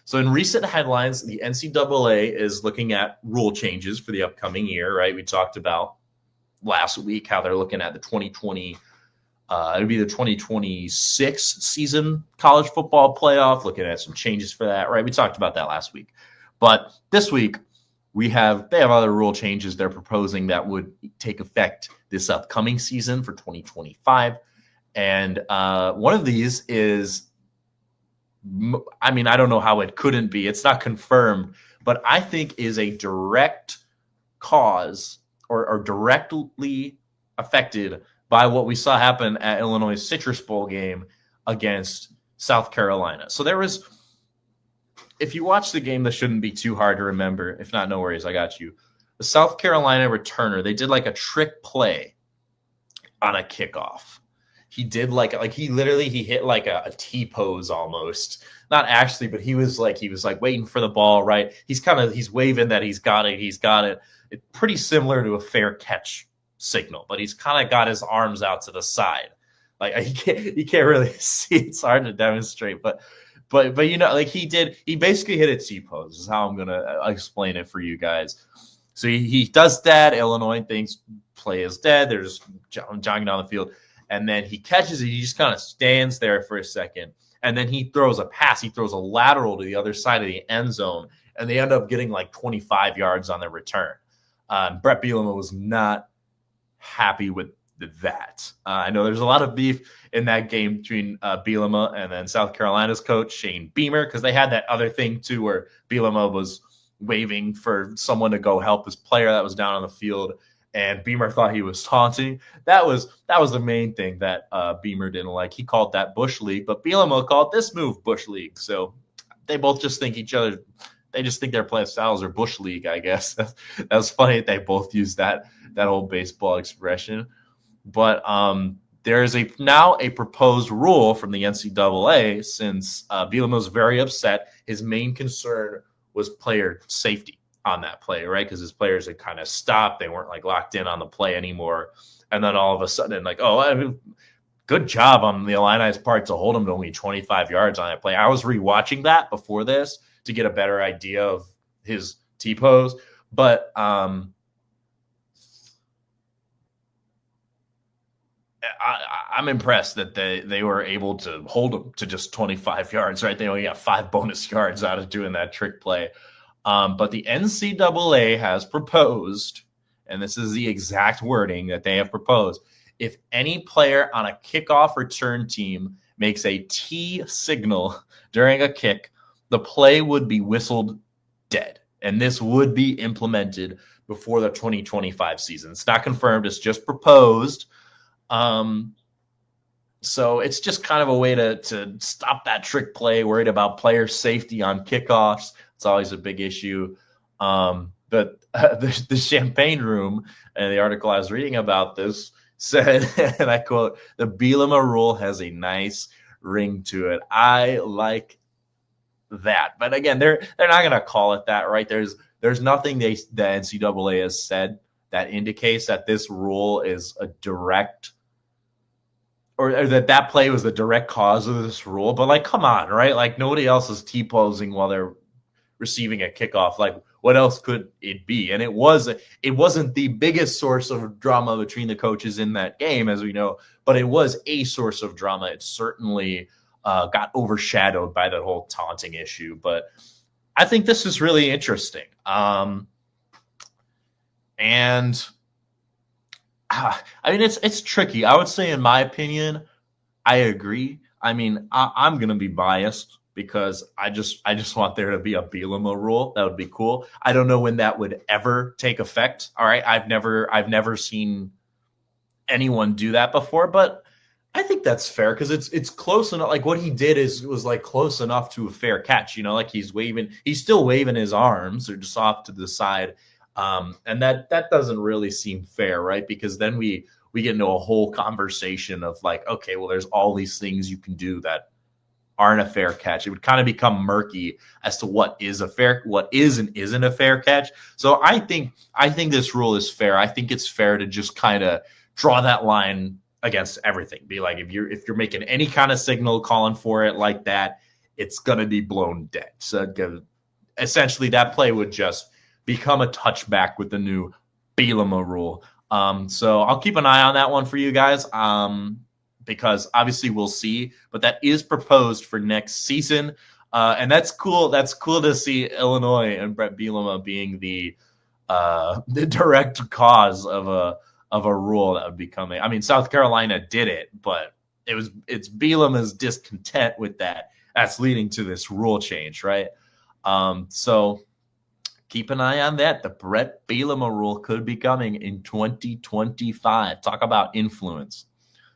So in recent headlines, the NCAA is looking at rule changes for the upcoming year, right? We talked about last week how they're looking at the 2020, it'll be the 2026 season college football playoff, looking at some changes for that, right? We talked about that last week. But this week, they have other rule changes they're proposing that would take effect this upcoming season for 2025. And one of these is, I mean, I don't know how it couldn't be. It's not confirmed, but I think is a direct cause or directly affected by what we saw happen at Illinois' Citrus Bowl game against South Carolina. So there was, if you watch the game, this shouldn't be too hard to remember. If not, no worries, I got you. The South Carolina returner, they did like a trick play on a kickoff. He did he hit like a T-pose almost. Not actually, but he was like waiting for the ball, right? He's waving that he's got it. It's pretty similar to a fair catch signal, but he's kind of got his arms out to the side. Like you can't really see. It's hard to demonstrate, but he basically hit a T-pose is how I'm going to explain it for you guys. So he does that. Illinois thinks play is dead. They're just jogging down the field. And then he catches it. He just kind of stands there for a second. And then he throws a pass. He throws a lateral to the other side of the end zone. And they end up getting like 25 yards on their return. Brett Bielema was not happy with that. I know there's a lot of beef in that game between Bielema and then South Carolina's coach, Shane Beamer, because they had that other thing too where Bielema was waving for someone to go help his player that was down on the field. And Beamer thought he was taunting. That was the main thing that Beamer didn't like. He called that Bush League, but Bielema called this move Bush League. So they both just think each other. They just think their play styles are Bush League, I guess. That was funny that they both used that old baseball expression. But there is now a proposed rule from the NCAA since Bielema was very upset. His main concern was player safety on that play, right? Because his players had kind of stopped. They weren't like locked in on the play anymore. And then all of a sudden, good job on the Illini's part to hold him to only 25 yards on that play. I was rewatching that before this to get a better idea of his T-pose. But I'm impressed that they were able to hold him to just 25 yards, right? They only got 5 bonus yards out of doing that trick play. But the NCAA has proposed, and this is the exact wording that they have proposed, if any player on a kickoff return team makes a T signal during a kick, the play would be whistled dead. And this would be implemented before the 2025 season. It's not confirmed. It's just proposed. So it's just kind of a way to stop that trick play, worried about player safety on kickoffs. It's always a big issue. But the Champagne Room, and the article I was reading about this, said, and I quote, "The Bielema rule has a nice ring to it." I like that. But again, they're not going to call it that, right? There's nothing the NCAA has said that indicates that this rule is a direct or that play was the direct cause of this rule. But like, come on, right? Like nobody else is T-posing while they're receiving a kickoff. Like what else could it be? And it wasn't the biggest source of drama between the coaches in that game, as we know, but it was a source of drama. It certainly got overshadowed by that whole taunting issue. But I think this is really interesting. And I mean, it's tricky. I would say, in my opinion, I agree. I mean, I'm going to be biased because I just want there to be a Bielema rule. That would be cool. I don't know when that would ever take effect. All right, I've never seen anyone do that before, but I think that's fair because it's close enough. Like what he did was like close enough to a fair catch. You know, like he's still waving his arms or just off to the side. And that doesn't really seem fair, right? Because then we get into a whole conversation of like, okay, well, there's all these things you can do that aren't a fair catch. It would kind of become murky as to what is and isn't a fair catch. So I think this rule is fair. I think it's fair to just kind of draw that line against everything. Be like, if you're making any kind of signal calling for it like that, it's going to be blown dead. So essentially that play would just become a touchback with the new Bielema rule. So I'll keep an eye on that one for you guys. Because obviously we'll see, but that is proposed for next season. And that's cool. That's cool to see Illinois and Brett Bielema being the direct cause of a rule that would be coming. I mean, South Carolina did it, but it's Bielema's discontent with that that's leading to this rule change, right? So keep an eye on that. The Brett Bielema rule could be coming in 2025. Talk about influence.